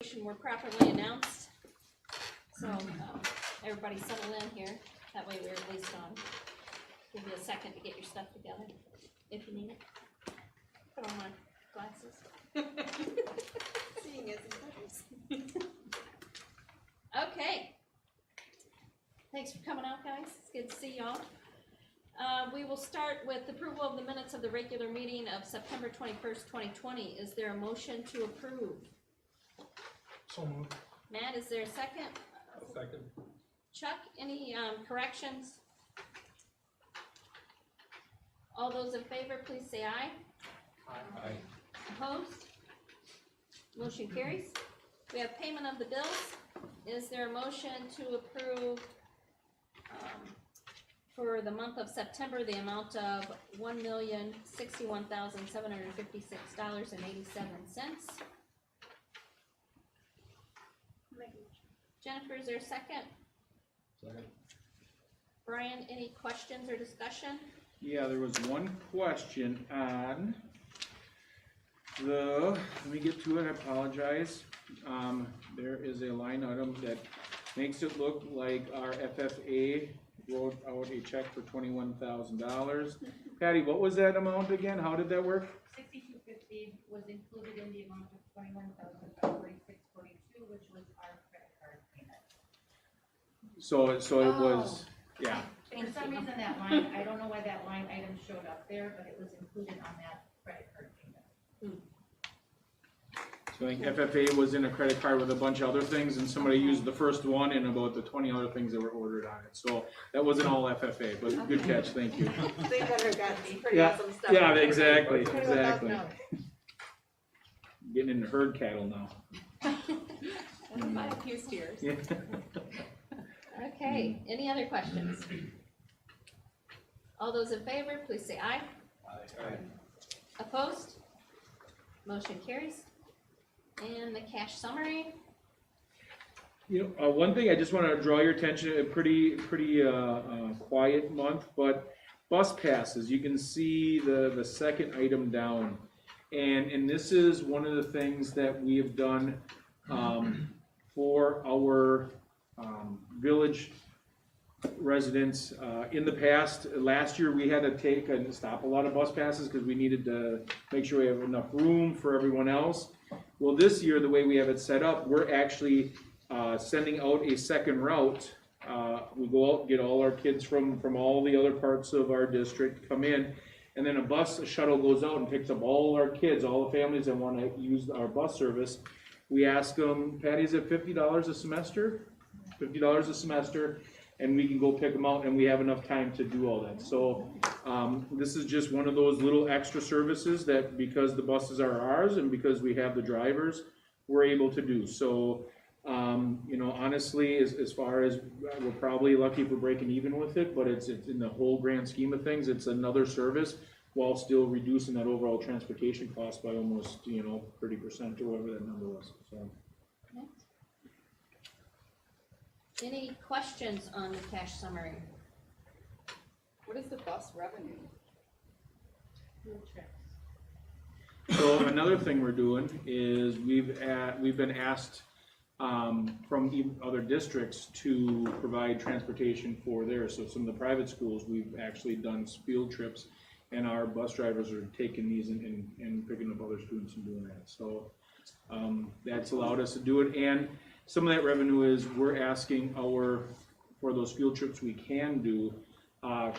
resolution were properly announced. So, everybody settle in here, that way we're at least on. Give you a second to get your stuff together, if you need it. Put on my glasses. Seeing as Okay. Thanks for coming out, guys. It's good to see y'all. We will start with approval of the minutes of the regular meeting of September 21st, 2020. Is there a motion to approve? So moved. Matt, is there a second? Second. Chuck, any corrections? All those in favor, please say aye. Aye. Opposed? Motion carries. We have payment of the bills. Is there a motion to approve for the month of September the amount of $1,061,756.87? Jennifer, is there a second? Second. Brian, any questions or discussion? Yeah, there was one question on let me get to it, I apologize. There is a line item that makes it look like our FFA wrote out a check for $21,000. Patty, what was that amount again? How did that work? $6,250 was included in the amount of $21,546.42, which was our credit card payment. So it was, yeah. For some reason that line, I don't know why that line item showed up there, but it was included on that credit card payment. So I think FFA was in a credit card with a bunch of other things, and somebody used the first one and about the 20 other things that were ordered on it. So that wasn't all FFA, but good catch, thank you. they better got pretty Yeah, awesome stuff. yeah, exactly, $21,000. exactly. Getting into herd cattle now. I have few steers. Yeah. Okay, any other questions? All those in favor, please say aye. Aye. Opposed? Motion carries. And the cash summary? You know, one thing I just want to draw your attention, a pretty quiet month, but bus passes, you can see the second item down. And this is one of the things that we have done for our village residents. In the past, last year, we had to take and stop a lot of bus passes because we needed to make sure we have enough room for everyone else. Well, this year, the way we have it set up, we're actually sending out a second route. We go out, get all our kids from all the other parts of our district, come in, and then a shuttle goes out and picks up all our kids, all the families that want to use our bus service. We ask them, Patty, is it $50 a semester? $50 a semester, and we can go pick them out, and we have enough time to do all that. So this is just one of those little extra services that, because the buses are ours and because we have the drivers, we're able to do. So, you know, honestly, as far as, we're probably lucky if we're breaking even with it, but it's in the whole grand scheme of things, it's another service while still reducing that overall transportation cost by almost, 30% or whatever that number was, so. Any questions on the cash summary? What is the bus revenue? Field trips. So another thing we're doing is we've been asked from other districts to provide transportation for theirs. So some of the private schools, we've actually done field trips, and our bus drivers are taking these and picking up other students and doing that. So that's allowed us to do it, and some of that revenue is we're asking for those field trips we can do. A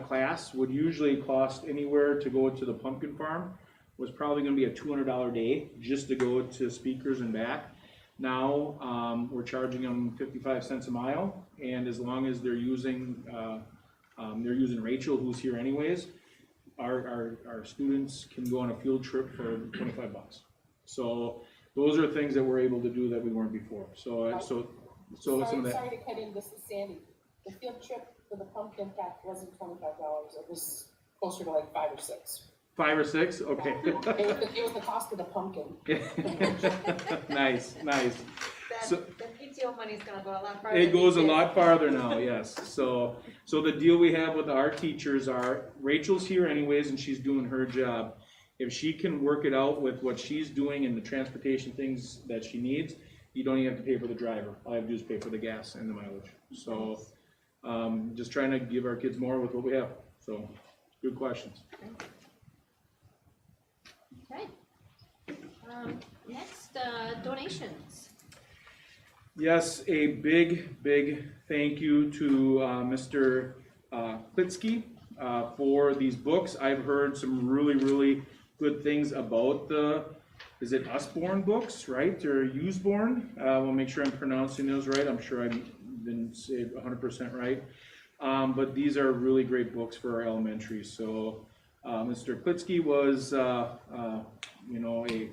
class would usually cost anywhere to go to the pumpkin farm, was probably going to be a $200 day just to go to Speakers and back. Now we're charging them 55 cents a mile, and as long as they're using Rachel, who's here anyways, our students can go on a field trip for 25 bucks. So those are things that we're able to do that we weren't before. So some of that. Sorry to cut in, this is Sandy. The field trip for the pumpkin pack wasn't $25, it was closer to like 5 or 6. 5 or 6? Okay. It was the cost of the pumpkin. Nice. That PTO money is gonna go a lot farther. It goes a these days. lot farther now, yes. So the deal we have with our teachers are, Rachel's here anyways, and she's doing her job. If she can work it out with what she's doing and the transportation things that she needs, you don't even have to pay for the driver. All you have to do is pay for the gas and the mileage. So, just trying to give our kids more with what we have. So, good questions. Okay. Next, donations. Yes, a big thank you to Mr. Klitsky for these books. I've heard some really good things about the, is it Usborne books, right, or Usborne? We'll make sure I'm pronouncing those right. I'm sure I didn't say it 100% right. But these are really great books for our elementary. So Mr. Klitsky was, you know, a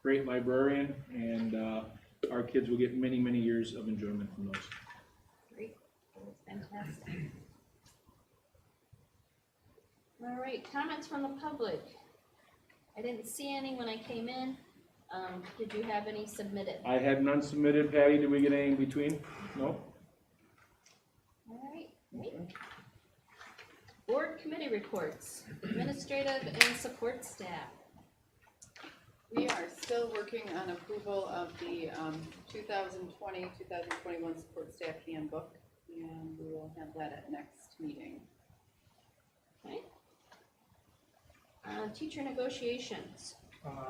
great librarian, and our kids will get many years of enjoyment from those. Great, that's fantastic. All right, comments from the public. I didn't see any when I came in. Did you have any submitted? I had none submitted. Patty, did we get any in between? No? All right, great. Board committee reports, administrative and support staff. We are still working on approval of the 2020-2021 support staff handbook, and we will have that at next meeting. Okay. Teacher negotiations.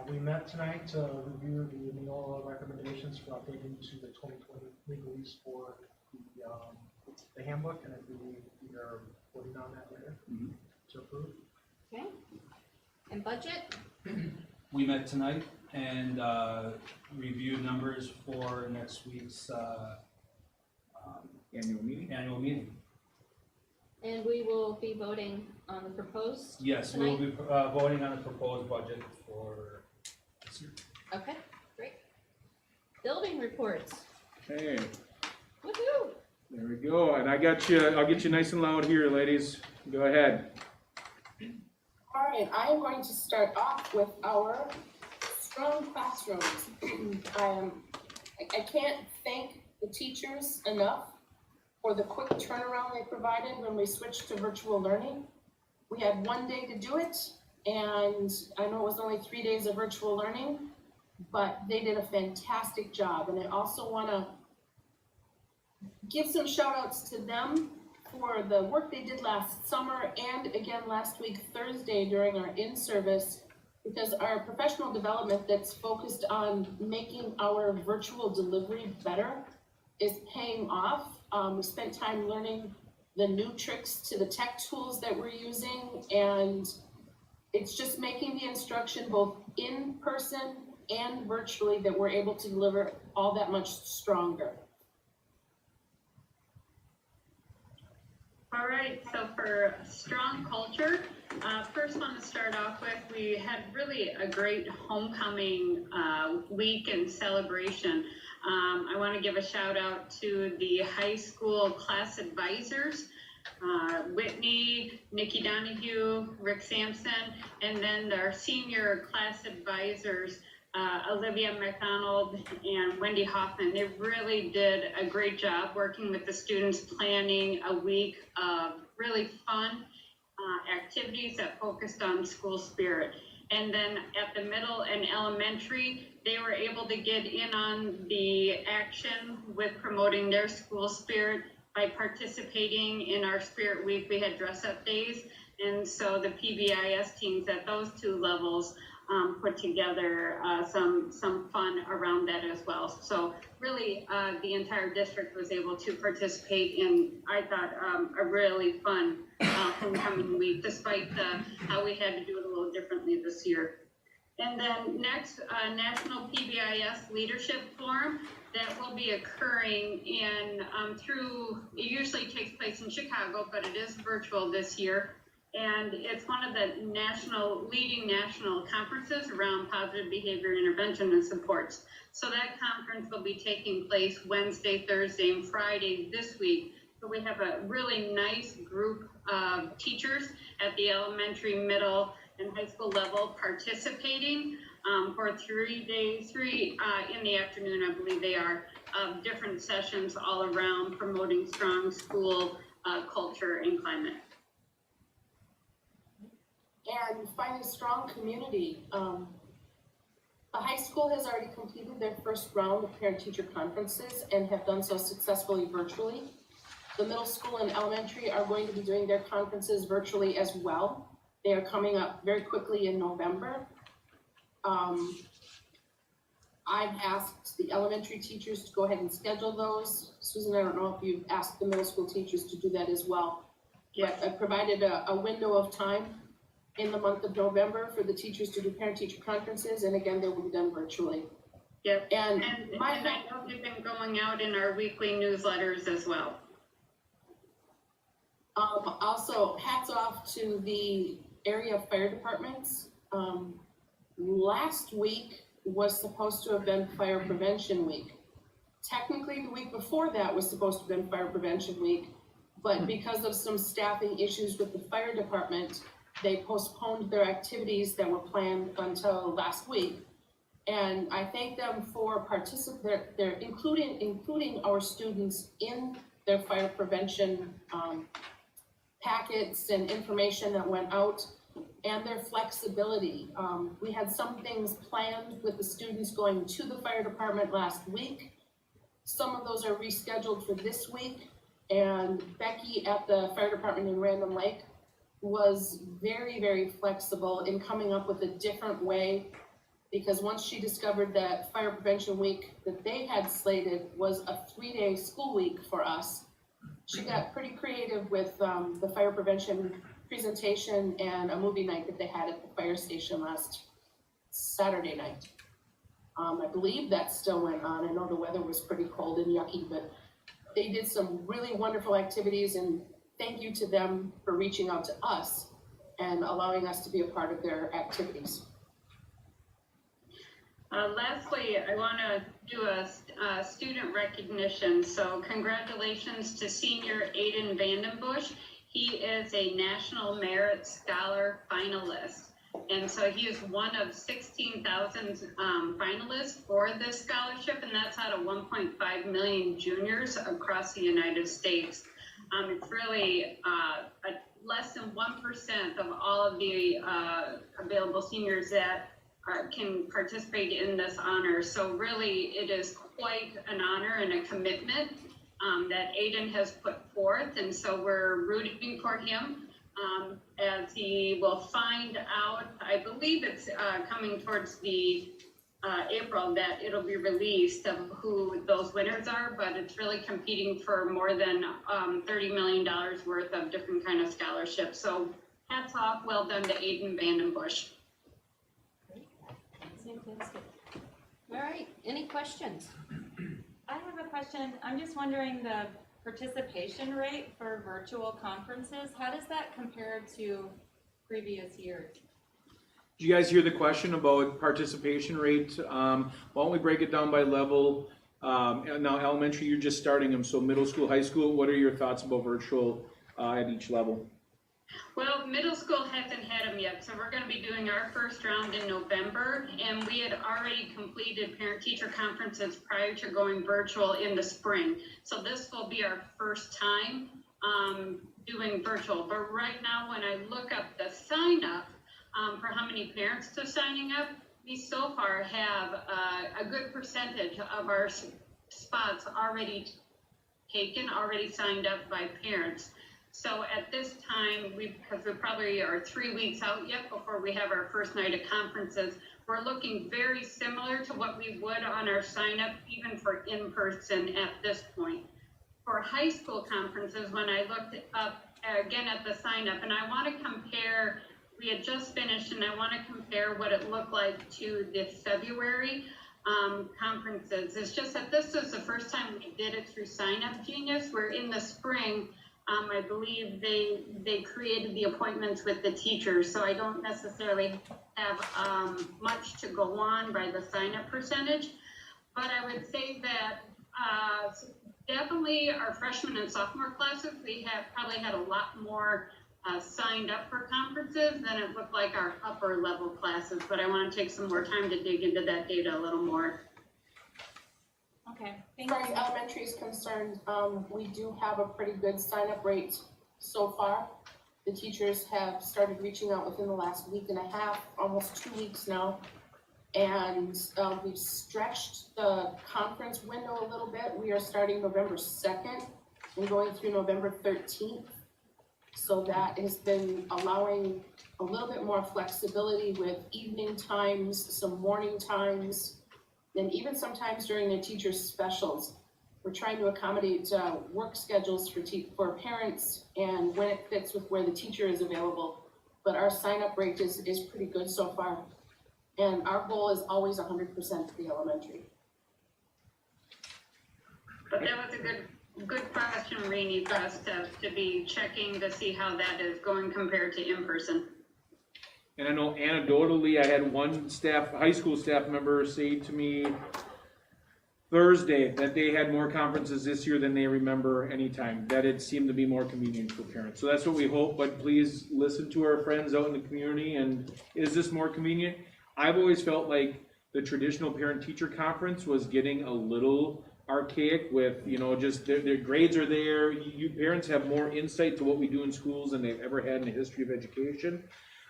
We met tonight to review the Neola recommendations for updating to the 2020 legalese for the handbook, and I believe we are voting on that later to approve. Okay. And budget? We met tonight and reviewed numbers for next week's Annual meeting? annual meeting. And we will be voting on the proposed Yes, we will be voting on the proposed budget for this year. Okay, great. Building reports. Hey, Woohoo! there we go. And I got you, I'll get you nice and loud here, ladies. Go ahead. All right, I am going to start off with our strong classrooms. I can't thank the teachers enough for the quick turnaround they provided when we switched to virtual learning. We had one day to do it, and I know it was only 3 days of virtual learning, but they did a fantastic job. And I also want to give some shout outs to them for the work they did last summer and again last week, Thursday, during our in-service, because our professional development that's focused on making our virtual delivery better is paying off. We spent time learning the new tricks to the tech tools that we're using, and it's just making the instruction both in person and virtually that we're able to deliver all that much stronger. All right, so for strong culture, first want to start off with, we had really a great homecoming week and celebration. I want to give a shout out to the high school class advisors, Whitney, Nikki Donahue, Rick Sampson, and then our senior class advisors, Olivia McDonald and Wendy Hoffman. They really did a great job working with the students, planning a week of really fun activities that focused on school spirit. And then at the middle and elementary, they were able to get in on the action with promoting their school spirit by participating in our Spirit Week. We had dress-up days, and so the PBIS teams at those two levels put together some fun around that as well. So really, the entire district was able to participate in, I thought, a really fun homecoming week, despite how we had to do it a little differently this year. And then next, National PBIS Leadership Forum that will be occurring in it usually takes place in Chicago, but it is virtual this year. And it's one of the leading national conferences around positive behavior intervention and supports. So that conference will be taking place Wednesday, Thursday, and Friday this week. So we have a really nice group of teachers at the elementary, middle, and high school level participating for 3 days, in the afternoon, I believe they are, different sessions all around promoting strong school culture and climate. And find a strong community. The high school has already completed their first round of parent-teacher conferences and have done so successfully virtually. The middle school and elementary are going to be doing their conferences virtually as well. They are coming up very quickly in November. I've asked the elementary teachers to go ahead and schedule those. Susan, I don't know if you've asked the middle school teachers to do that as well. But I provided a window of time in the month of November for the teachers to do parent-teacher conferences, and again, they will be done virtually. Yep. And And my I know they've been going out in our weekly newsletters as well. Also, hats off to the area fire departments. Last week was supposed to have been Fire Prevention Week. Technically, the week before that was supposed to have been Fire Prevention Week, but because of some staffing issues with the fire department, they postponed their activities that were planned until last week. And I thank them for they're including our students in their fire prevention packets and information that went out, and their flexibility. We had some things planned with the students going to the fire department last week. Some of those are rescheduled for this week, and Becky at the fire department in Random Lake was very, very flexible in coming up with a different way, because once she discovered that Fire Prevention Week that they had slated was a 3-day school week for us, she got pretty creative with the fire prevention presentation and a movie night that they had at the fire station last Saturday night. I believe that still went on. I know the weather was pretty cold and yucky, but they did some really wonderful activities, and thank you to them for reaching out to us and allowing us to be a part of their activities. Lastly, I want to do a student recognition. So congratulations to senior Aiden Vandenbush. He is a National Merit Scholar finalist. And so he is one of 16,000 finalists for this scholarship, and that's out of 1.5 million juniors across the United States. It's really less than 1% of all of the available seniors that can participate in this honor. So really, it is quite an honor and a commitment that Aiden has put forth. And so we're rooting for him as he will find out, I believe it's coming towards the April, that it'll be released of who those winners are, but it's really competing for more than $30 million worth of different kind of scholarships. So hats off, well done to Aiden Vandenbush. Fantastic. All right, any questions? I have a question. I'm just wondering the participation rate for virtual conferences, how does that compare to previous years? Did you guys hear the question about participation rate? Why don't we break it down by level? Now elementary, you're just starting them, so middle school, high school, what are your thoughts about virtual at each level? Well, middle school hasn't had them yet, so we're going to be doing our first round in November, and we had already completed parent-teacher conferences prior to going virtual in the spring. So this will be our first time doing virtual. But right now, when I look up the sign-up for how many parents are signing up, we so far have a good percentage of our spots already taken, already signed up by parents. So at this time, because we probably are 3 weeks out yet before we have our first night of conferences, we're looking very similar to what we would on our sign-up, even for in-person at this point. For high school conferences, when I looked up again at the sign-up, and I want to compare, we had just finished, and I want to compare what it looked like to the February conferences. It's just that this is the first time we did it through Sign Up Genius, where in the spring, I believe they created the appointments with the teachers, so I don't necessarily have much to go on by the sign-up percentage. But I would say that definitely our freshman and sophomore classes, we have probably had a lot more signed up for conferences than it looked like our upper level classes. But I want to take some more time to dig into that data a little more. Okay, As far as elementary is concerned, we do have a pretty good sign-up rate so far. The teachers have started reaching out within the last week and a half, almost 2 weeks now. And we've stretched the conference window a little bit. We are starting November 2nd and going through November 13th. So that has been allowing a little bit more flexibility with evening times, some morning times, and even sometimes during the teachers' specials. We're trying to accommodate work schedules for parents and when it fits with where the teacher is available. But our sign-up rate is pretty good so far. And our goal is always 100% for the elementary. But that was a good question, Rainey, for us to be checking to see how that is going compared to in-person. And I know anecdotally, I had one high school staff member say to me Thursday that they had more conferences this year than they remember any time, that it seemed to be more convenient for parents. So that's what we hope, but please listen to our friends out in the community, and is this more convenient? I've always felt like the traditional parent-teacher conference was getting a little archaic with, just their grades are there. You parents have more insight to what we do in schools than they've ever had in the history of education.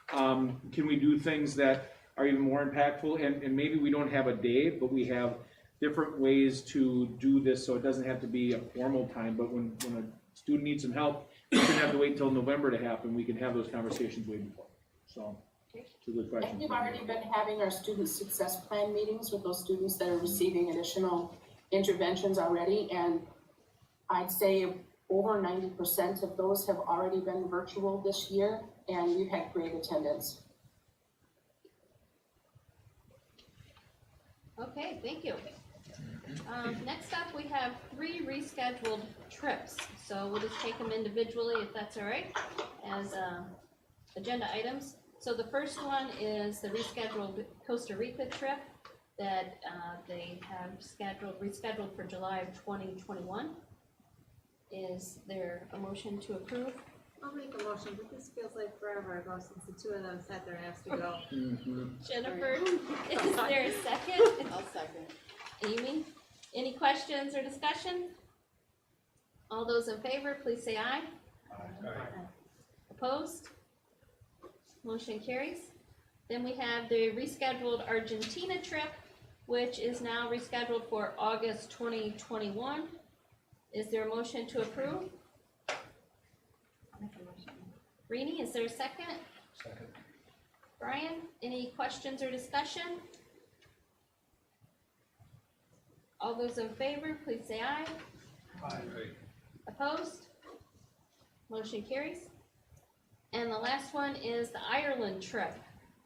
Can we do things that are even more impactful? And maybe we don't have a day, but we have different ways to do this so it doesn't have to be a formal time. But when a student needs some help, we shouldn't have to wait till November to happen. We can have those conversations way before. So it's a good question. And we've already been having our student success plan meetings with those students that are receiving additional interventions already. And I'd say over 90% of those have already been virtual this year, and we've had great attendance. Okay, thank you. Next up, we have 3 rescheduled trips. So we'll just take them individually, if that's all right, as agenda items. So the first one is the rescheduled Costa Rica trip that they have rescheduled for July of 2021. Is there a motion to approve? I'll make a motion, but this feels like forever ago since the two of them sat their ass to go. Jennifer, is there a second? I'll second. Amy, any questions or discussion? All those in favor, please say aye. Aye. Opposed? Motion carries. Then we have the rescheduled Argentina trip, which is now rescheduled for August 2021. Is there a motion to approve? I'll make a motion. Rini, is there a second? Second. Brian, any questions or discussion? All those in favor, please say aye. Aye. Opposed? Motion carries. And the last one is the Ireland trip.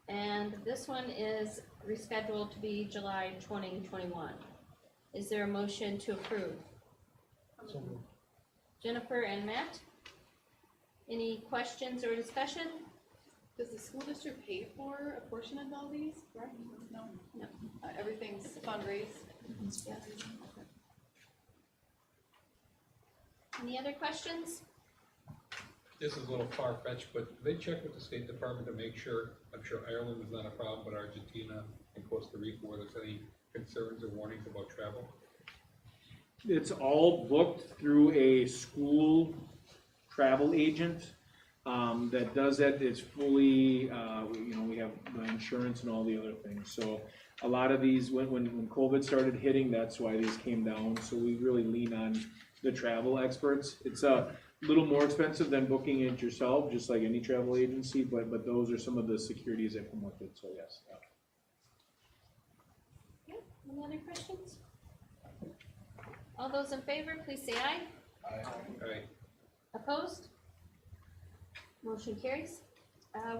And this one is rescheduled to be July 2021. Is there a motion to approve? So moved. Jennifer and Matt? Any questions or discussion? Does the school district pay for a portion of all these, correct? No? No. Everything's fundraised? Yes. Any other questions? This is a little far-fetched, but they check with the State Department to make sure, I'm sure Ireland is not a problem, but Argentina and Costa Rica, where there's any concerns or warnings about travel? It's all booked through a school travel agent that does that. It's fully, we have the insurance and all the other things. So a lot of these, when COVID started hitting, that's why these came down. So we really lean on the travel experts. It's a little more expensive than booking it yourself, just like any travel agency, but those are some of the securities that come with it, so yes. Okay, any other questions? All those in favor, please say aye. Aye. Opposed? Motion carries.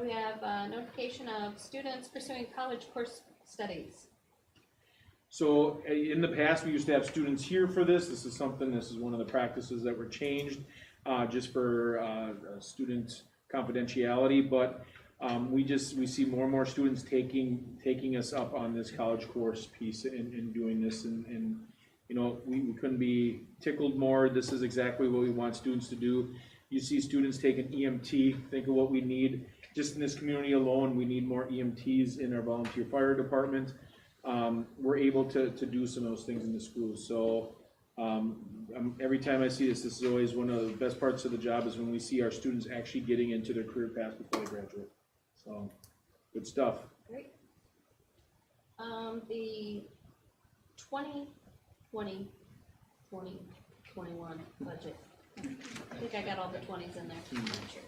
We have notification of students pursuing college course studies. So in the past, we used to have students here for this. This is one of the practices that were changed just for student confidentiality, but we see more and more students taking us up on this college course piece and doing this, and we couldn't be tickled more. This is exactly what we want students to do. You see students take an EMT, think of what we need. Just in this community alone, we need more EMTs in our volunteer fire department. We're able to do some of those things in the schools. So every time I see this is always one of the best parts of the job, is when we see our students actually getting into their career path before they graduate. So good stuff. Great. The 2021 budget. I think I got all the 20s in there, I'm not sure.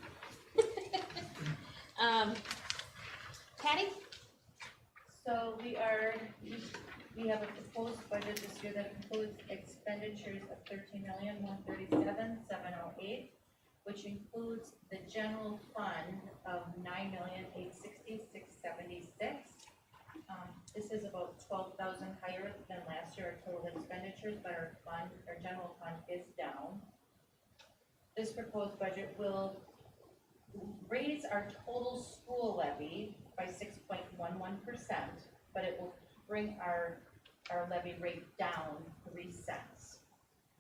Patty? So we have a proposed budget this year that includes expenditures of 13,137,708, which includes the general fund of 9,860,676. This is about 12,000 higher than last year, our total expenditures, but our general fund is down. This proposed budget will raise our total school levy by 6.11%, but it will bring our levy rate down 3 cents.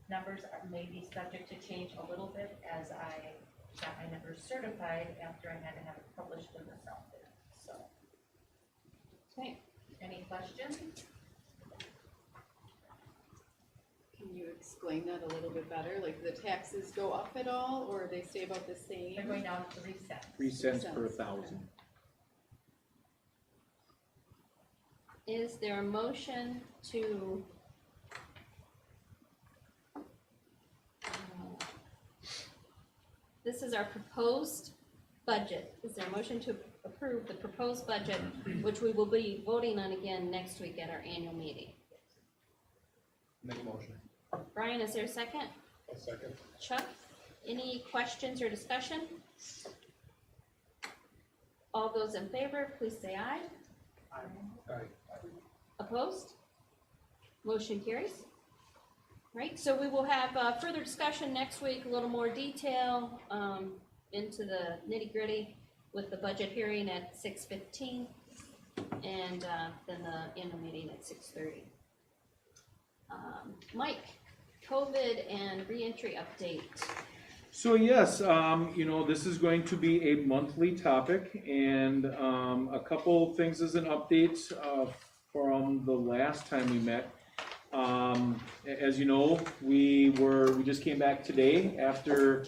Numbers may be subject to change a little bit as I got my numbers certified after I had to have it published in the South there, so. Okay. Any questions? Can you explain that a little bit better? Like, the taxes go up at all, or they stay about the same? They're going down 3 cents. 3 cents per 1,000. Is there a motion to this is our proposed budget. Is there a motion to approve the proposed budget, which we will be voting on again next week at our annual meeting? Make a motion. Brian, is there a second? A second. Chuck, any questions or discussion? All those in favor, please say aye. Aye. Opposed? Motion carries. Right, so we will have further discussion next week, a little more detail into the nitty-gritty with the budget hearing at 6:15 and then the annual meeting at 6:30. Mike, COVID and reentry update. So yes, this is going to be a monthly topic, and a couple things as an update from the last time we met. As you know, we just came back today after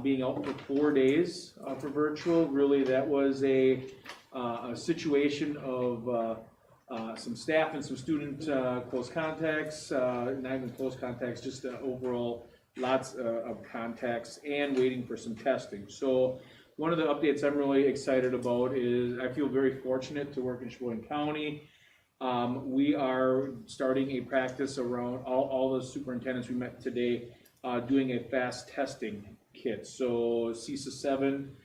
being out for 4 days for virtual. Really, that was a situation of some staff and some student close contacts, not even close contacts, just overall lots of contacts and waiting for some testing. So one of the updates I'm really excited about is I feel very fortunate to work in Sheboygan County. We are starting a practice around all the superintendents we met today doing a fast testing kit. So CISA 7,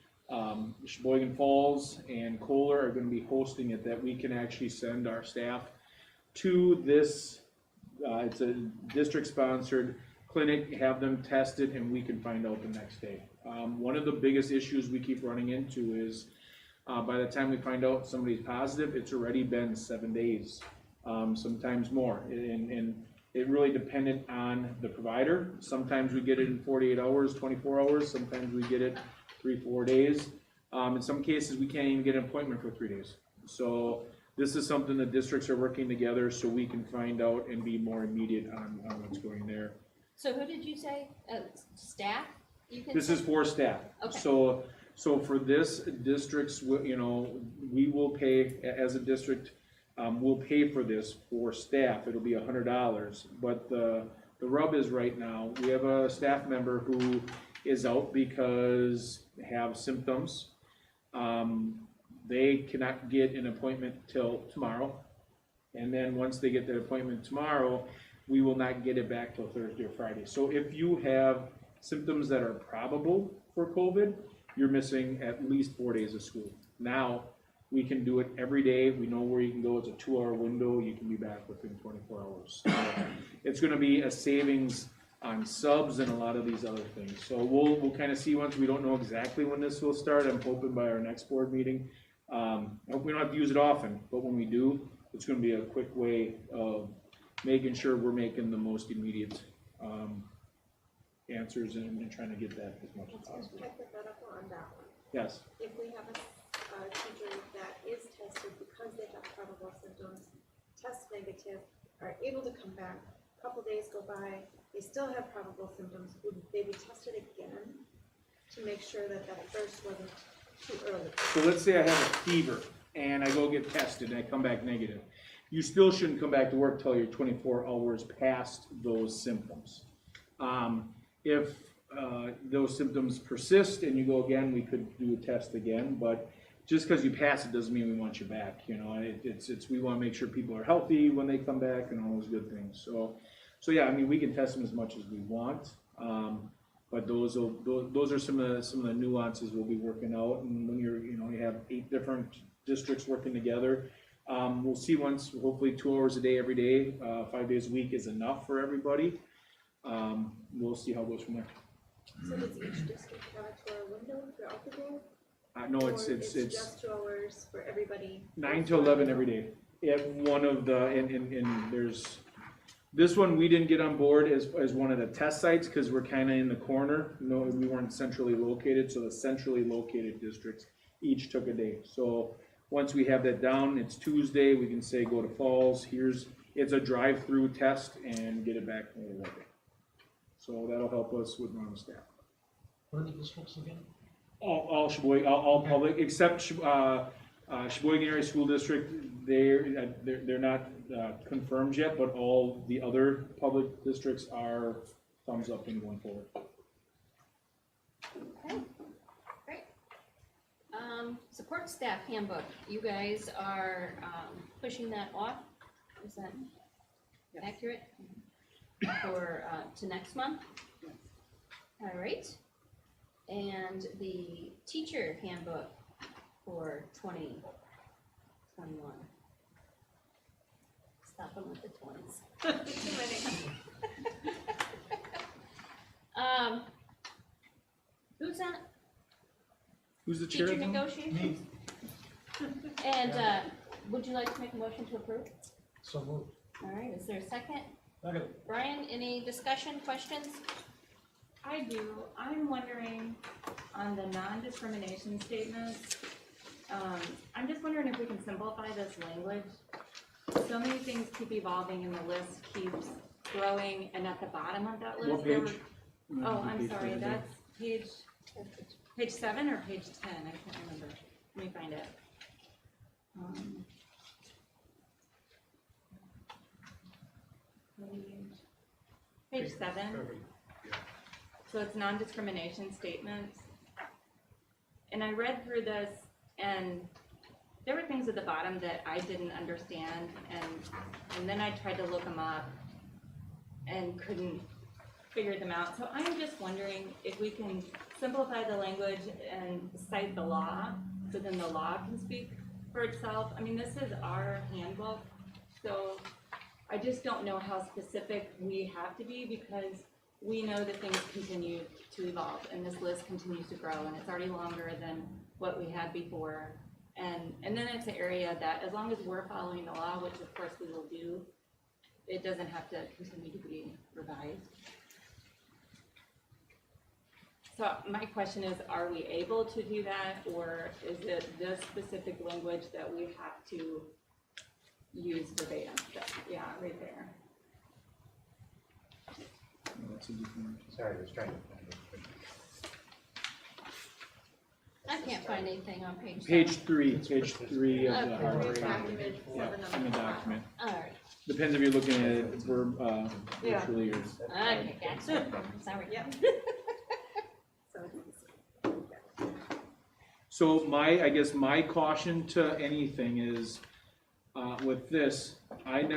Sheboygan Falls, and Kohler are going to be hosting it, that we can actually send our staff to this. It's a district-sponsored clinic, have them tested, and we can find out the next day. One of the biggest issues we keep running into is by the time we find out somebody's positive, it's already been 7 days, sometimes more. And it really dependent on the provider. Sometimes we get it in 48 hours, 24 hours. Sometimes we get it 3-4 days. In some cases, we can't even get an appointment for 3 days. So this is something the districts are working together so we can find out and be more immediate on what's going there. So who did you say? Staff? You can This say? is for staff. Okay. So for this, districts, we will pay, as a district, we'll pay for this for staff. It'll be $100. But the rub is right now, we have a staff member who is out because they have symptoms. They cannot get an appointment till tomorrow. And then once they get that appointment tomorrow, we will not get it back till Thursday or Friday. So if you have symptoms that are probable for COVID, you're missing at least 4 days of school. Now, we can do it every day. We know where you can go. It's a 2-hour window. You can be back within 24 hours. So it's going to be a savings on subs and a lot of these other things. So we'll kind of see once. We don't know exactly when this will start. I'm hoping by our next board meeting. I hope we don't have to use it often, but when we do, it's going to be a quick way of making sure we're making the most immediate answers and trying to get that as much as possible. Hypothetical on that one. Yes. If we have a teacher that is tested because they have probable symptoms, test negative, are able to come back, a couple days go by, they still have probable symptoms, would they be tested again to make sure that that first wasn't too early? So let's say I have a fever and I go get tested and I come back negative. you still shouldn't come back to work till you're 24 hours past those symptoms. If those symptoms persist and you go again, we could do a test again, but just because you pass it doesn't mean we want you back, you know, we want to make sure people are healthy when they come back and all those good things. So yeah, I mean, we can test them as much as we want, but those are some of the nuances we'll be working out. And when you have 8 different districts working together, we'll see once, hopefully 2 hours a day, every day, 5 days a week is enough for everybody. We'll see how it goes from there. So does each district have a 2-hour window throughout the day? No, Or it's just 2 hours for everybody? 9 to 11 every day. At one of the, and there's, this one we didn't get on board as one of the test sites because we're kind of in the corner. No, we weren't centrally located, so the centrally located districts each took a day. So once we have that down, it's Tuesday, we can say go to Falls, it's a drive-through test and get it back later that day. So that'll help us with running staff. What are the districts again? All Sheboygan, all public, except Sheboygan Area School District, they're not confirmed yet, but all the other public districts are thumbs up and going forward. Okay, great. Support staff handbook, you guys are, pushing that off, is that accurate? For, to next month? All right. And the teacher handbook for 2021. Stop them with the 20s. Too many. Who's that? Who's the chair? Teacher of them? negotiations? And, would you like to make a motion to approve? So moved. All right, is there a second? Okay. Brian, any discussion, questions? I do. I'm wondering on the non-discrimination statements, I'm just wondering if we can simplify this language. So many things keep evolving and the list keeps growing, and at the bottom of that list, What there page? were, oh, I'm sorry, that's page 7 or page 10, I can't remember. Let me find it. Page 7. So it's non-discrimination statements. And I read through this and there were things at the bottom that I didn't understand and then I tried to look them up and couldn't figure them out. So I'm just wondering if we can simplify the language and cite the law, so then the law can speak for itself. I mean, this is our handbook, so I just don't know how specific we have to be because we know that things continue to evolve and this list continues to grow and it's already longer than what we had before. And then it's an area that as long as we're following the law, which of course we will do, it doesn't have to continue to be revised. So my question is, are we able to do that or is it this specific language that we have to use verbatim? Yeah, right there. Sorry, I was trying to find it. I can't find anything on page 7. Page 3 of the Okay. hard Document yeah, for the in the number. document. All right, Depends if you're looking at it virtually or. okay, gotcha, sorry. Yep. So it's So I guess my caution to anything is, with this, I've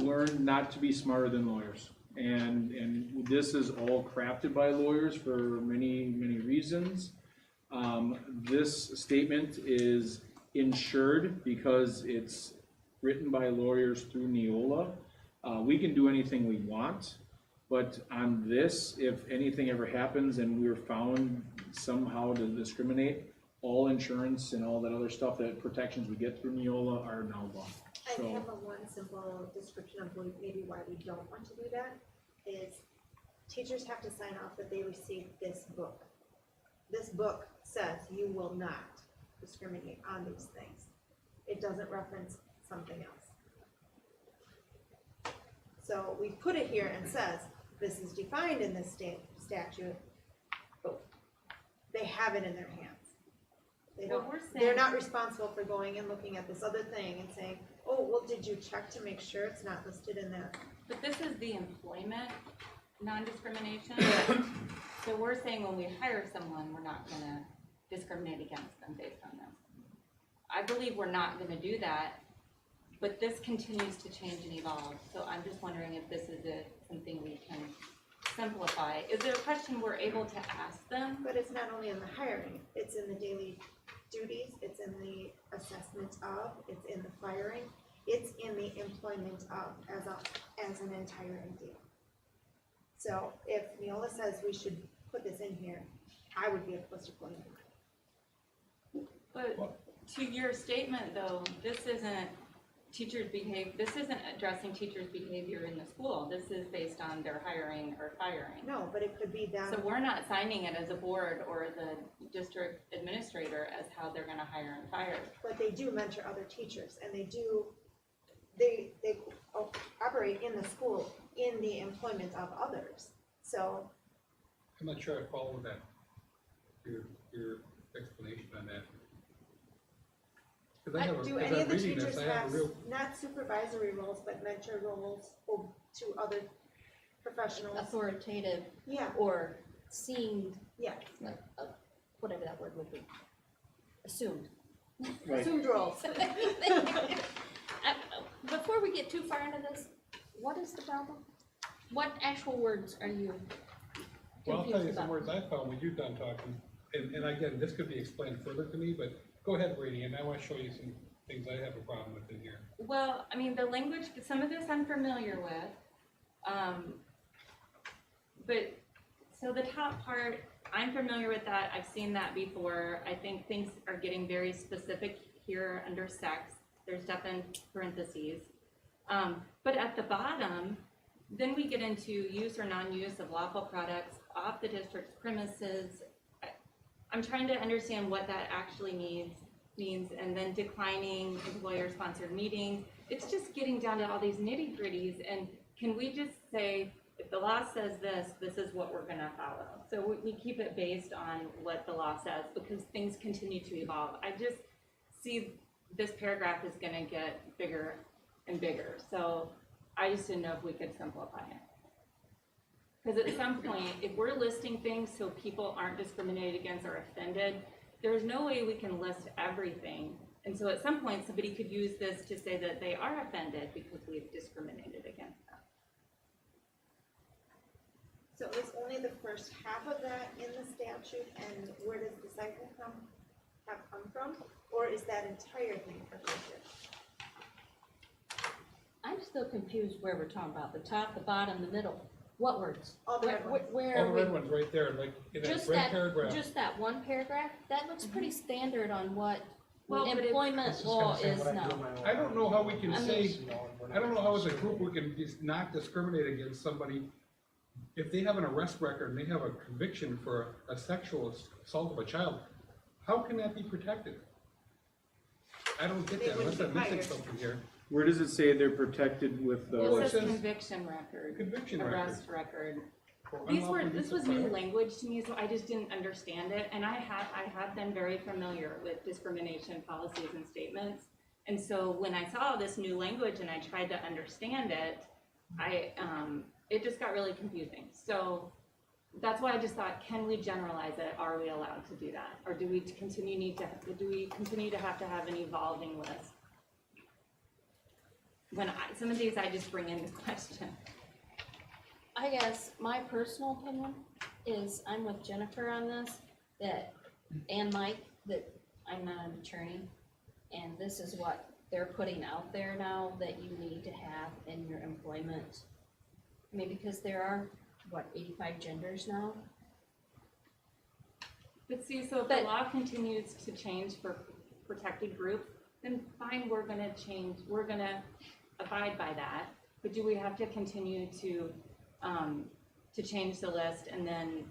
learned not to be smarter than lawyers. And this is all crafted by lawyers for many, many reasons. This statement is insured because it's written by lawyers through Neola. We can do anything we want, but on this, if anything ever happens and we're found somehow to discriminate, all insurance and all that other stuff, that protections we get through Neola are now gone. I So, have one simple description of maybe why we don't want to do that, is teachers have to sign off that they received this book. This book says you will not discriminate on these things. It doesn't reference something else. So we put it here and says, this is defined in this statute, but they have it in their hands. They Well, don't, we're they're saying- not responsible for going and looking at this other thing and saying, Oh, well, did you check to make sure it's not listed in that? But this is the employment non-discrimination. So we're saying when we hire someone, we're not gonna discriminate against them based on this. I believe we're not gonna do that, but this continues to change and evolve. So I'm just wondering if this is something we can simplify. Is there a question we're able to ask them? But it's not only in the hiring, it's in the daily duties, it's in the assessment of, it's in the firing, it's in the employment of as an entire deal. So if Neola says we should put this in here, I would be opposed to putting it. But to your statement though, this isn't this isn't addressing teachers' behavior in the school. This is based on their hiring or firing. No, but it could be down. So we're not signing it as a board or the district administrator as how they're gonna hire and fire. But they do mentor other teachers, and they operate in the school in the employment of others. So, I'm not sure I follow that, your explanation on that. Cause I have a, do as any I'm of the reading teachers this, I have have a real, not supervisory roles, but mentor roles to other professionals? Authoritative Yeah, or seemed, yeah, whatever that word would be, assumed. Right. assumed roles. Before we get too far into this, what is the problem? What actual words are you well, I'll tell you confused some about? words I found when you're done talking, and again, this could be explained further to me, but go ahead, Brady, and I wanna show you some things I have a problem with in here. Well, I mean, the language, some of this I'm familiar with. But, so the top part, I'm familiar with that, I've seen that before. I think things are getting very specific here under sex. There's stuff in parentheses. But at the bottom, then we get into use or non-use of lawful products off the district's premises. I'm trying to understand what that actually means, and then declining employer-sponsored meetings. It's just getting down to all these nitty-gritties, and can we just say, if the law says this, this is what we're gonna follow? So we keep it based on what the law says, because things continue to evolve. I just see this paragraph is gonna get bigger and bigger, so I just didn't know if we could simplify it. Because at some point, if we're listing things so people aren't discriminated against or offended, there's no way we can list everything. And so at some point, somebody could use this to say that they are offended because we've discriminated against them. So is only the first half of that in the statute, and where does the second have come from? Or is that entire thing prohibited? I'm still confused where we're talking about, the top, the bottom, the middle. What words? All the red ones. Where All are the we? red ones right there, like, in that Just red that, paragraph. just that one paragraph? That looks pretty standard on what Well, but it's- employment This is law kinda saying is what I do now. in my own I don't know how we can I mean- say, you know, and we're I don't know how as a not- group we can just not discriminate against somebody. If they have an arrest record and they have a conviction for a sexual assault of a child, how can that be protected? I don't get They that unless wouldn't I'm be missing hired. something here. Where does it say they're protected with the? Well, it This says says- conviction record, Conviction record. arrest record. for This unlawful this use was of new fire. language to me, so I just didn't understand it, and I have been very familiar with discrimination policies and statements. And so when I saw this new language and I tried to understand it, it just got really confusing. So that's why I just thought, can we generalize it? Are we allowed to do that? Or do we continue to have an evolving list? Some of these I just bring into question. I guess my personal opinion is I'm with Jennifer on this, and Mike, that I'm not an attorney, and this is what they're putting out there now that you need to have in your employment. I mean, because there are, 85 genders now? But see, so if the law continues to change for protected groups, then fine, we're gonna abide by that. But do we have to continue to change the list? And then,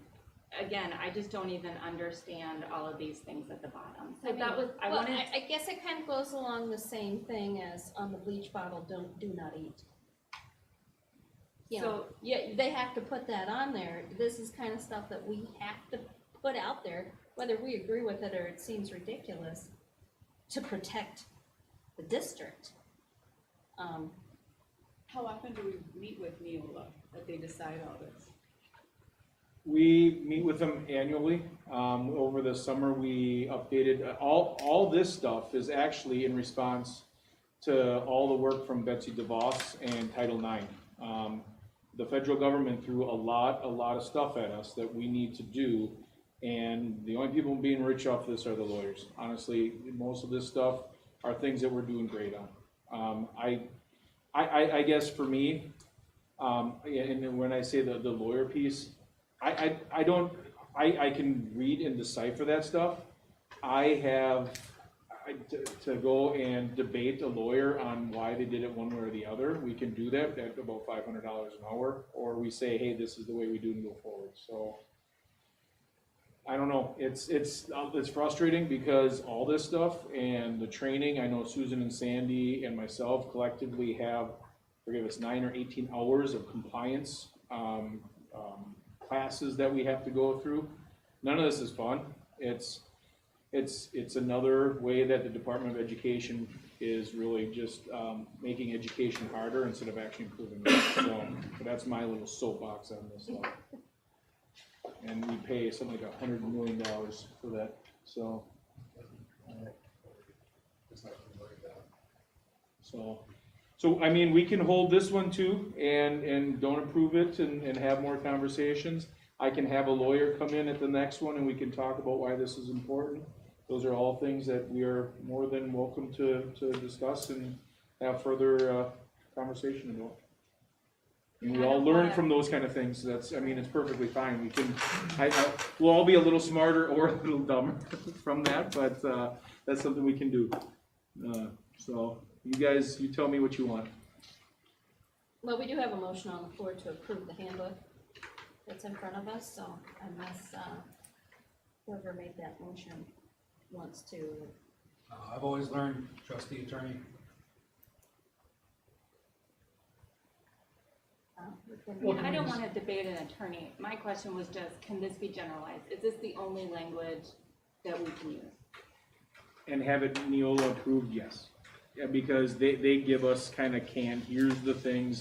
again, I just don't even understand all of these things at the bottom. So that was, I guess it kind of goes along the same thing as on the bleach bottle, do not eat. You know, So- yeah, they have to put that on there. This is kind of stuff that we have to put out there, whether we agree with it or it seems ridiculous, to protect the district. How often do we meet with Neola that they decide all this? We meet with them annually. Over the summer, we updated, all this stuff is actually in response to all the work from Betsy DeVos and Title IX. The federal government threw a lot of stuff at us that we need to do, and the only people being rich off this are the lawyers. Honestly, most of this stuff are things that we're doing great on. I guess for me, and then when I say the lawyer piece, I can read and decipher that stuff. To go and debate a lawyer on why they did it one way or the other, we can do that at about $500 an hour, or we say, hey, this is the way we do and go forward. So I don't know. It's frustrating because all this stuff and the training, I know Susan and Sandy and myself collectively have, forgive us, 9 or 18 hours of compliance classes that we have to go through. None of this is fun. It's another way that the Department of Education is really just making education harder instead of actually improving it. So that's my little soapbox on this stuff. And we pay something like $100 million for that. So I mean, we can hold this one too and don't approve it and have more conversations. I can have a lawyer come in at the next one and we can talk about why this is important. Those are all things that we are more than welcome to discuss and have further conversation about. And we all learn from those kind of things. It's perfectly fine. We can, we'll all be a little smarter or a little dumber from that, but that's something we can do. So you guys, you tell me what you want. Well, we do have a motion on the floor to approve the handbook that's in front of us, so unless whoever made that motion wants to. I've always learned, trustee attorney, I don't want to debate an attorney. My question was just, can this be generalized? Is this the only language that we can use? And have it Neola approved, yes. Yeah, because they give us kind of here's the things.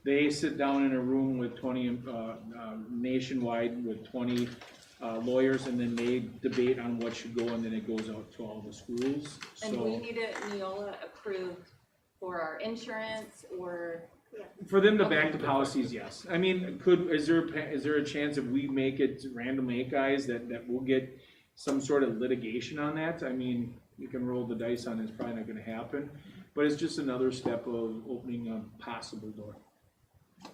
They sit down in a room with 20, nationwide with 20 lawyers, and then they debate on what should go, and then it goes out to all the schools. And we need it Neola approved for our insurance or? For them to back the policies, yes. I mean, is there a chance if we make it random eight guys that we'll get some sort of litigation on that? I mean, you can roll the dice on it, it's probably not gonna happen, but it's just another step of opening a possible door.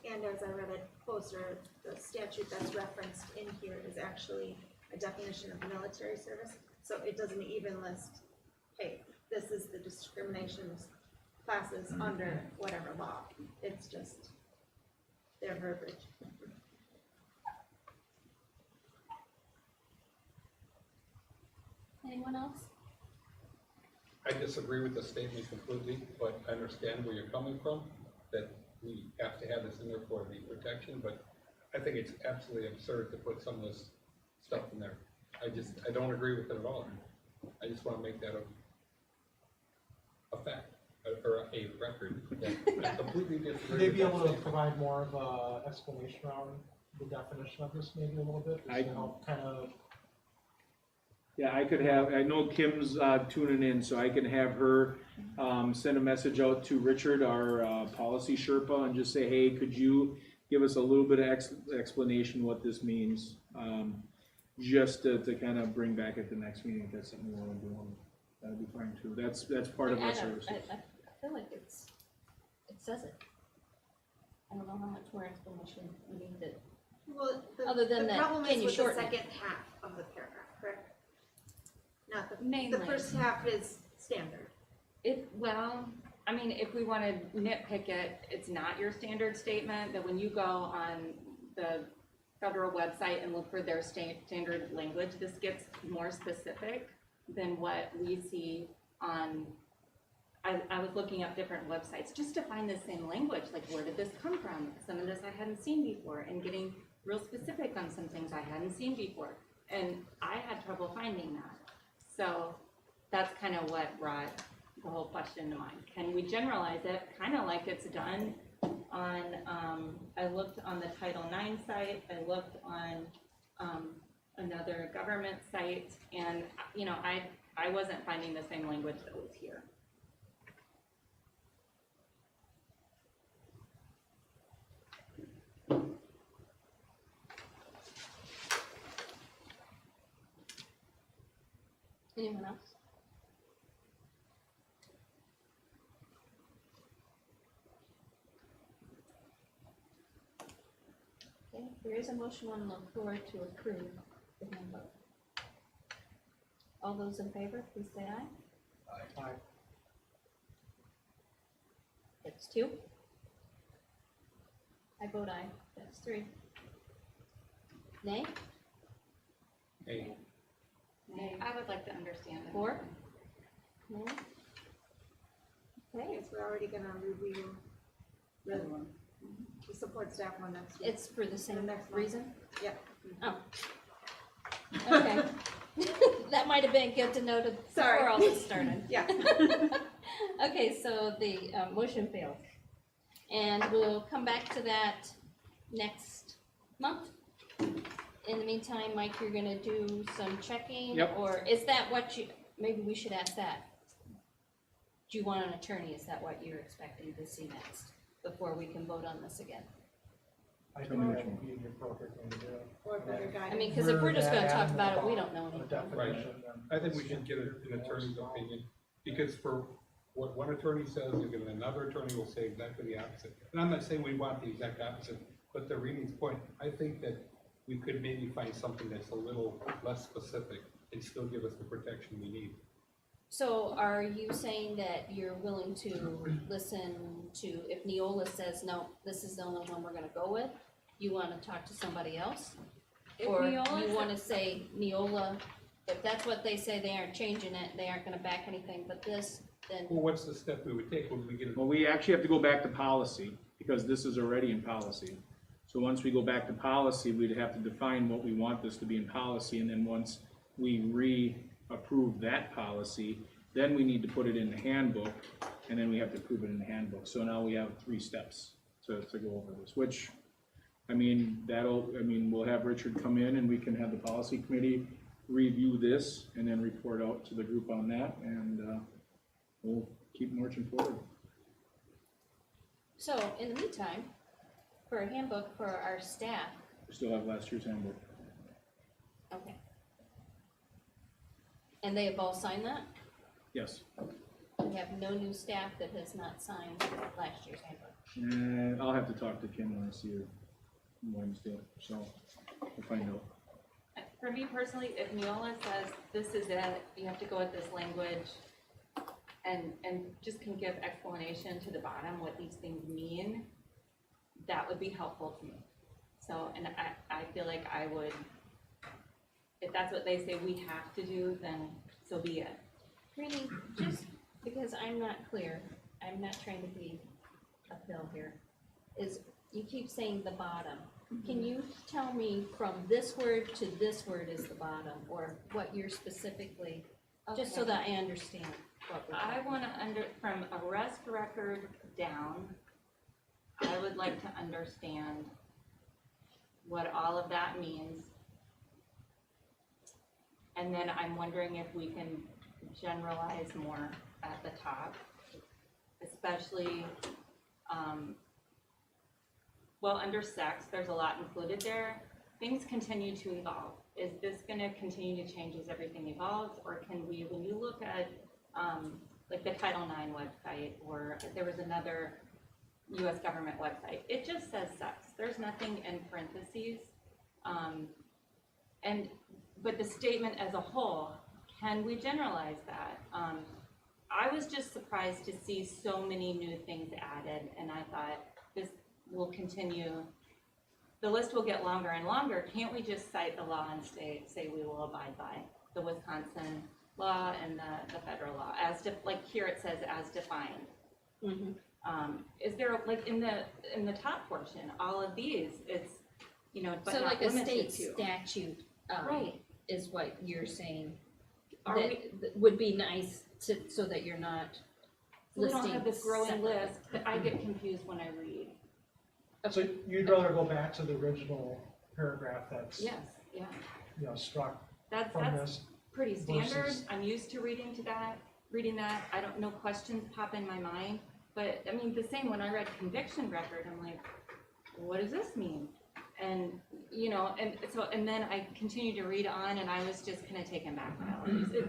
And as I read it closer, the statute that's referenced in here is actually a definition of military service. So it doesn't even list, hey, this is the discrimination classes under whatever law. It's just their verbiage. Anyone else? I disagree with the statement completely, but I understand where you're coming from, that we have to have this in there for the protection, but I think it's absolutely absurd to put some of this stuff in there. I don't agree with it at all. I just want to make that a fact, or a record. That I completely disagree. Would they with be that able to statement. provide more of a explanation around the definition of this maybe a little bit? Just to help kind of. Yeah, I know Kim's tuning in, so I can have her send a message out to Richard, our policy Sherpa, and just say, hey, could you give us a little bit of explanation what this means? Just to kind of bring back at the next meeting if that's something we want to do. That'd be fine too. That's part of our service. I feel like it says it. I don't know how much more explanation we need to, Well, other than the that, problem can is you with the shorten it? second half of the paragraph, correct? Not Mainly. the first half is standard. Well, I mean, if we want to nitpick it, it's not your standard statement, that when you go on the federal website and look for their standard language, this gets more specific than what we see on, I was looking up different websites just to find the same language, like where did this come from? Some of this I hadn't seen before, and getting real specific on some things I hadn't seen before. And I had trouble finding that. So that's kind of what brought the whole question in mind. Can we generalize it, kind of like it's done on, I looked on the Title IX site, I looked on, another government site, and, you know, I wasn't finding the same language that was here. Anyone else? Okay, there is a motion on the floor to approve the handbook. All those in favor, please say aye. Aye. That's 2. I vote aye, that's 3. Nay? Hey, Nay. I would like to understand it. 4? No? Okay, Yes, we're already gonna review the support staff one next week. it's for the same next month. reason? Yeah. Oh. Okay. That might have been good to know before Sorry. all this started. Yeah. Okay, so the motion failed. And we'll come back to that next month. In the meantime, Mike, you're gonna do some checking? Yep. Or is that what you, maybe we should ask that. Do you want an attorney? Is that what you're expecting to see next, before we can vote on this again? I think that would be the appropriate thing to do. Or better guidance. I mean, cause if we're just gonna talk about it, we don't know A anything. definition. I think we should get an attorney's opinion, because for what one attorney says, and then another attorney will say exactly the opposite. And I'm not saying we want the exact opposite, but to Renee's point, I think that we could maybe find something that's a little less specific and still give us the protection we need. So are you saying that you're willing to listen to, if Neola says, no, this is the only one we're gonna go with, you wanna talk to somebody else? If Or Neola you sa- wanna say Neola, if that's what they say, they aren't changing it, they aren't gonna back anything but this, then, Well, what's the step we would take when we get it? Well, we actually have to go back to policy, because this is already in policy. So once we go back to policy, we'd have to define what we want this to be in policy, and then once we approve that policy, then we need to put it in the handbook, and then we have to approve it in the handbook. So now we have 3 steps to go over this, which, I mean, we'll have Richard come in and we can have the policy committee review this and then report out to the group on that, and we'll keep marching forward. so in the meantime, for a handbook for our staff, We still have last year's handbook. okay. And they have all signed that? Yes. We have no new staff that has not signed last year's handbook. And I'll have to talk to Kim when I see her Wednesday, so we'll find out. For me personally, if Neola says this is it, you have to go with this language, and just can give explanation to the bottom what these things mean, that would be helpful to me. So, and I feel like I would, if that's what they say we have to do, then so be it. Really, just because I'm not clear, I'm not trying to be uphill here, is you keep saying the bottom. Can you tell me from this word to this word is the bottom, or what you're specifically, just so Okay. that I understand what we're I talking wanna from arrest record down, I would like to understand what all of that means. And then I'm wondering if we can generalize more at the top, especially, well, under sex, there's a lot included there. Things continue to evolve. Is this gonna continue to change as everything evolves, or can we, when you look at, like the Title IX website, or there was another US government website, it just says sex. There's nothing in parentheses. But the statement as a whole, can we generalize that? I was just surprised to see so many new things added, and I thought this will continue. The list will get longer and longer. Can't we just cite the law and say we will abide by the Wisconsin law and the federal law, like here it says as defined? about. Is there, like, in the top portion, all of these, it's, you know, but So not like a limited state to. statute, Right. is what you're saying, Are that would be nice to, so that you're not So we don't listing have this growing separately. list, that I get confused when I read. So you'd rather go back to the original paragraph that's, Yes, yeah, you know, struck that's from this? pretty standard, versus- I'm used to reading that, I don't know, questions pop in my mind. But, I mean, the same, when I read conviction record, I'm like, what does this mean? And, you know, and so, and then I continued to read on, and I was just kinda taken back by all of these.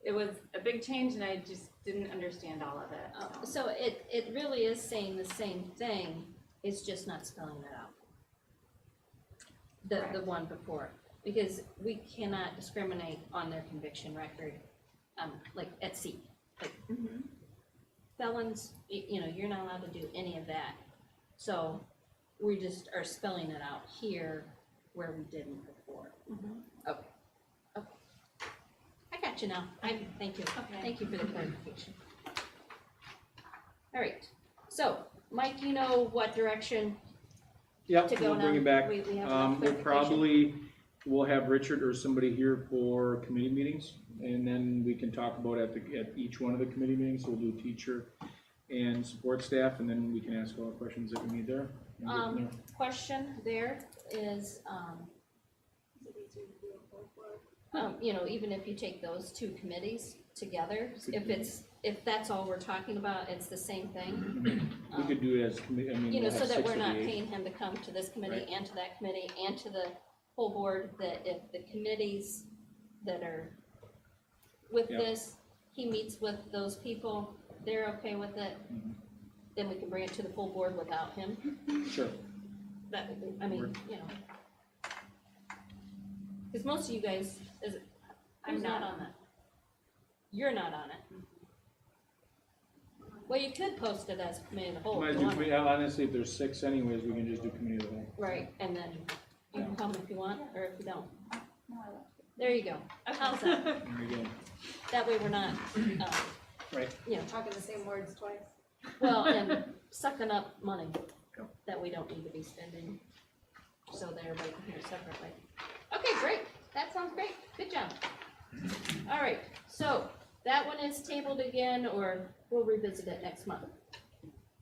It was a big change, and I just didn't understand all of it, so. So it really is saying the same thing, it's just not spelling it out. The Correct. one before, because we cannot discriminate on their conviction record, like at sea. Like felons, you know, you're not allowed to do any of that. So we just are spelling it out here where we didn't before. Okay, okay. I got you now. Thank you. Okay. Thank you for the clarification. All right, so Mike, you know what direction Yep, to go we'll now? bring it back. We have enough We'll clarification? probably, we'll have Richard or somebody here for committee meetings, and then we can talk about at each one of the committee meetings, we'll do teacher and support staff, and then we can ask all the questions that we need there. and go from there. Question there is, you know, even if you take those two committees together, if that's all we're talking about, it's the same thing. We could do it as committee, I mean, You know, we'll so have that 6 we're of the not 8. paying him to come to this committee Right. and to that committee and to the whole board, that if the committees that are with Yep. this, he meets with those people, they're okay with it, Mhm. then we can bring it to the full board without him. Sure. That, I mean, you know. Cause most of you guys, I'm not on that. You're not on it. Well, you could post it as committee of the whole. Might if do you want. committee- honestly, if there's 6 anyways, we can just do committee of the whole. Right, and then you can come if you want, or if you don't. There you go. How's that? There you go. That way we're not, Right. you know, Talking the same words twice. well, and sucking up money that we don't need to be spending, so that everybody can hear separately. Okay, great. That sounds great. Good job. All right, so that one is tabled again, or we'll revisit it next month.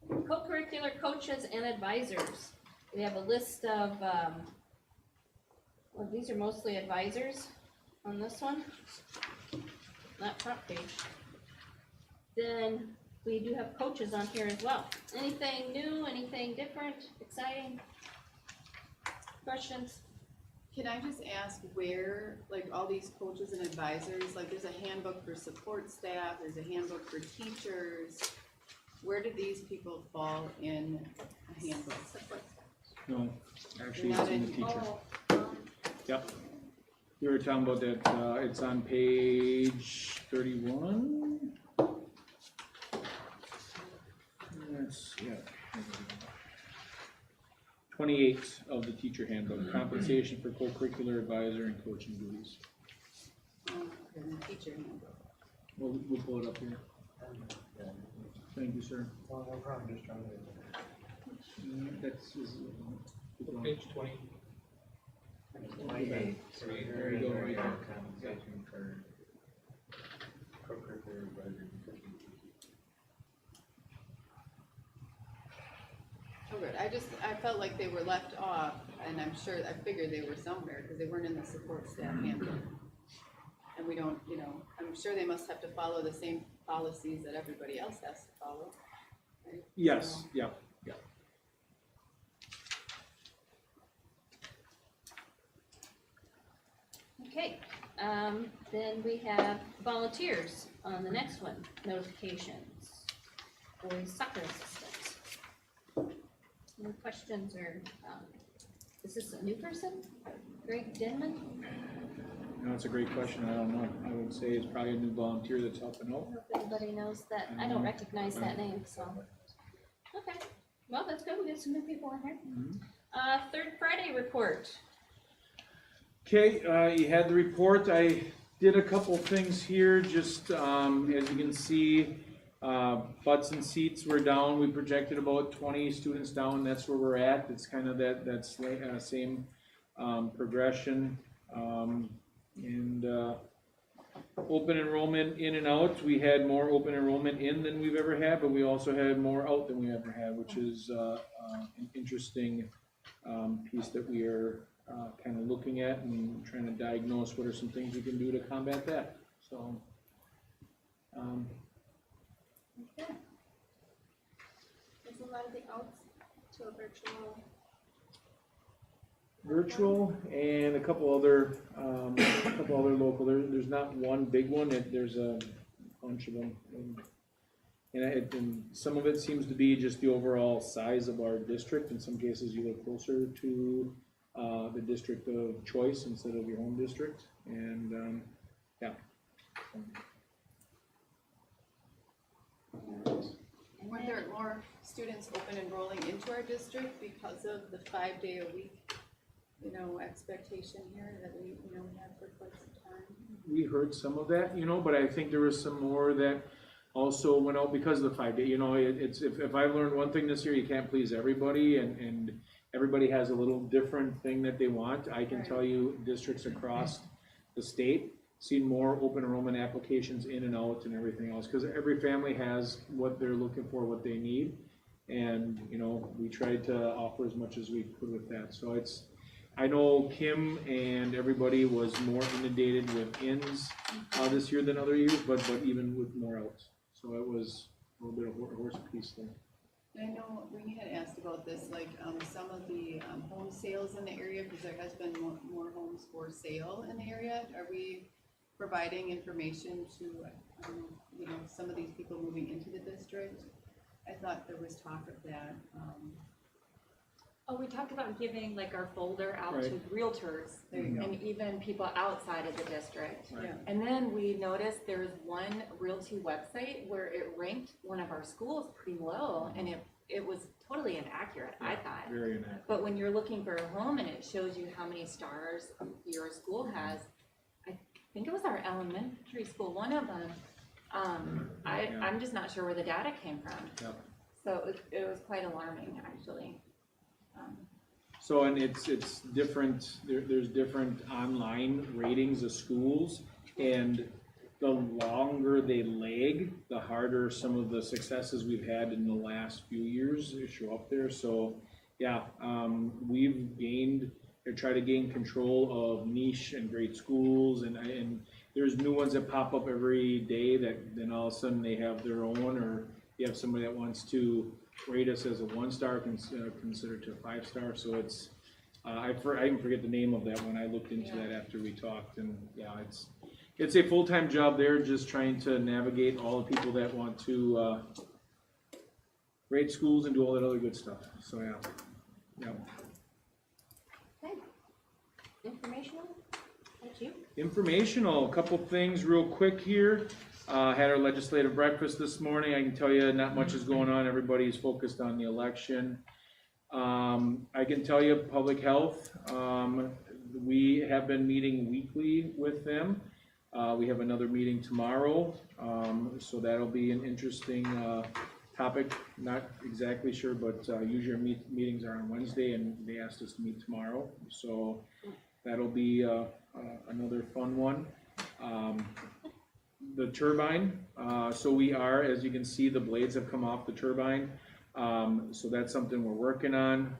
Co-curricular coaches and advisors. We have a list of, well, these are mostly advisors on this one. Not front page. Then we do have coaches on here as well. Anything new, anything different, exciting? Questions? Can I just ask where, like, all these coaches and advisors, like, there's a handbook for support staff, there's a handbook for teachers. Where do these people fall in a handbook? No, actually, Not it's in the in- teacher. Yep. We were talking about that, it's on page 31. That's, yeah. 28 of the teacher handbook, compensation for co-curricular advisor and coaching duties. In the teacher handbook. We'll pull it up here. Thank you, sir. Well, no problem, just trying to. That's, Page 20. There you go, right there. Compensation for co-curricular advisor and coaching. Oh, good. I felt like they were left off, and I figured they were somewhere, because they weren't in the support staff handbook. And we don't, you know, I'm sure they must have to follow the same policies that everybody else has to follow, right? Yes, yeah. Okay, then we have volunteers on the next one, notifications. Boys soccer assistant. Any questions or, is this a new person? Greg Denman? No, it's a great question, I don't know. I would say it's probably a new volunteer that's helping I out. don't know if anybody knows that, I don't recognize that name, so. Okay, well, that's good, we got some new people in here. Third Friday report. Okay, you had the report. I did a couple things here, just, as you can see, butts and seats were down. We projected about 20 students down. That's where we're at. It's kind of that same progression. And open enrollment in and out. We had more open enrollment in than we've ever had, but we also had more out than we ever had, which is an interesting piece that we are kind of looking at and trying to diagnose what are some things we can do to combat that. So, Okay. Is a lot of the outs to a virtual and a couple other local. There's not one big one. There's a bunch of them, and some of it seems to be just the overall size of our district. In some cases, you live closer to the district of choice instead of your home district, and yeah. Were there more students open enrolling into our district because of the 5-day-a-week, expectation here that we had for quite some time? We heard some of that, but I think there was some more that also went out because of the 5-day. It's if I've learned one thing this year, you can't please everybody, and everybody has a little different thing that they want. I can tell you districts across the state seen more open enrollment applications in and out and everything else, because every family has what they're looking for, what they need, and we tried to offer as much as we could with that. So I know Kim and everybody was more inundated with ins this year than other years, but even with more outs. So it was a little bit of a horse piece there. I know we had asked about this, like some of the home sales in the area, because there has been more homes for sale in the area. Are we providing information to some of these people moving into the district? I thought there was talk of that. Oh, we talked about giving like our folder out Right. to realtors There you go. and even people outside of the district. Right. Yeah. And then we noticed there's one realty website where it ranked one of our schools pretty low, and it was totally inaccurate, I thought. Very inaccurate. But when you're looking for a home and it shows you how many stars your school has, I think it was our elementary school, one of them, I'm just not sure where the data came from. Yep. So it was quite alarming, actually. So, and it's different, there's different online ratings of schools, and the longer they lag, the harder some of the successes we've had in the last few years show up there. So, yeah, we've tried to gain control of niche and great schools, and there's new ones that pop up every day that then all of a sudden they have their own, or you have somebody that wants to rate us as a 1-star, consider to a 5-star. So it's, I even forget the name of that one. I looked into that after we talked, and yeah, it's a full-time job there, just trying to navigate all the people that want to rate schools and do all that other good stuff. So yeah. Okay. Informational? That's you? Informational, a couple things real quick here. Had our legislative breakfast this morning. I can tell you not much is going on. Everybody's focused on the election. I can tell you public health, we have been meeting weekly with them. We have another meeting tomorrow, so that'll be an interesting topic. Not exactly sure, but usually our meetings are on Wednesday, and they asked us to meet tomorrow. So that'll be another fun one. The turbine, so we are, as you can see, the blades have come off the turbine. So that's something we're working on.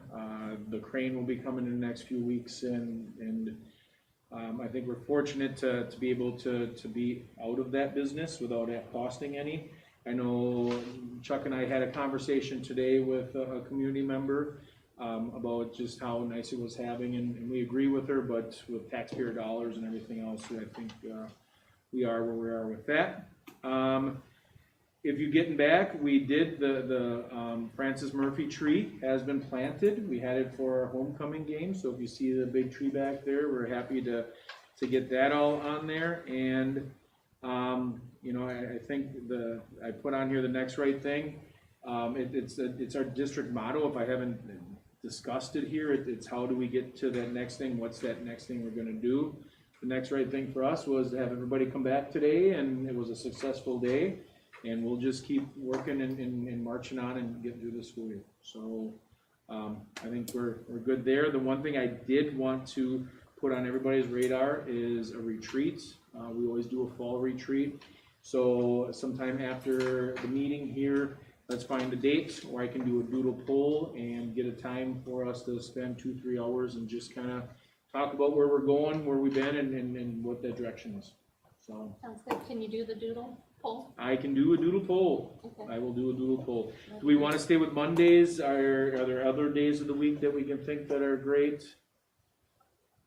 The crane will be coming in the next few weeks, and I think we're fortunate to be able to be out of that business without it costing any. I know Chuck and I had a conversation today with a community member about just how nice it was having, and we agree with her, but with taxpayer dollars and everything else, I think we are where we are with that. If you're getting back, we did the Francis Murphy tree has been planted. We had it for our homecoming game, so if you see the big tree back there, we're happy to get that all on there. And I think I put on here the next right thing. It's our district motto. If I haven't discussed it here, it's how do we get to that next thing? What's that next thing we're going to do? The next right thing for us was to have everybody come back today, and it was a successful day. And we'll just keep working and marching on and getting through the school year. So I think we're good there. The one thing I did want to put on everybody's radar is a retreat We always do a fall retreat. So sometime after the meeting here, let's find a date where I can do a doodle poll and get a time for us to spend 2-3 hours and just kind of talk about where we're going, where we've been, and what that direction is. So Sounds good. Can you do the doodle poll? I can do a doodle poll. Okay. I will do a doodle poll. Do we want to stay with Mondays? Are there other days of the week that we can think that are great?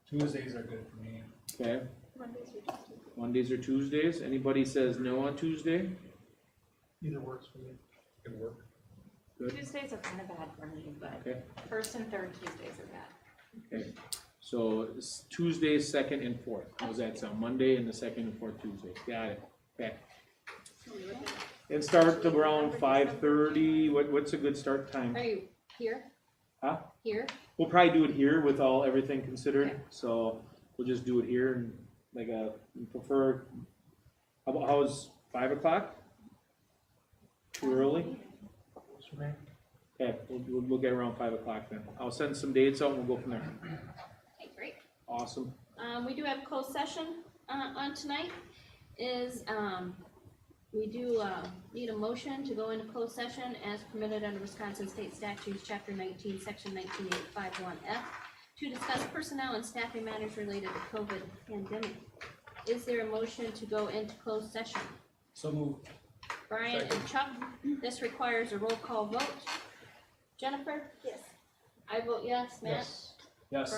Tuesdays are good for me. Okay, Mondays are just. Mondays or Tuesdays? Anybody says no on Tuesday? Either works for me. Can work. Good. Tuesdays are kind of bad for me, but Okay. first and third Tuesdays are bad. Okay, so it's Tuesdays, second and fourth. How's that sound? Monday and the second and fourth Tuesday. Got it. Okay. And start around 5:30. What's a good start time? Are you here? Huh? Here? We'll probably do it here with everything considered. Okay. So we'll just do it here and prefer. How's 5 o'clock? Too early? Works for me. Okay, we'll look at around 5 o'clock then. I'll send some dates out and we'll go from there. Okay, great. Awesome. We do have closed session, on tonight, we do, need a motion to go into closed session as permitted under Wisconsin State Statutes, Chapter 19, Section 19851F, to discuss personnel and staffing matters related to COVID pandemic. Is there a motion to go into closed session? So move. Brian and Chuck, this requires a roll call vote. Jennifer? Yes. I vote yes. Matt? Yes. Yes.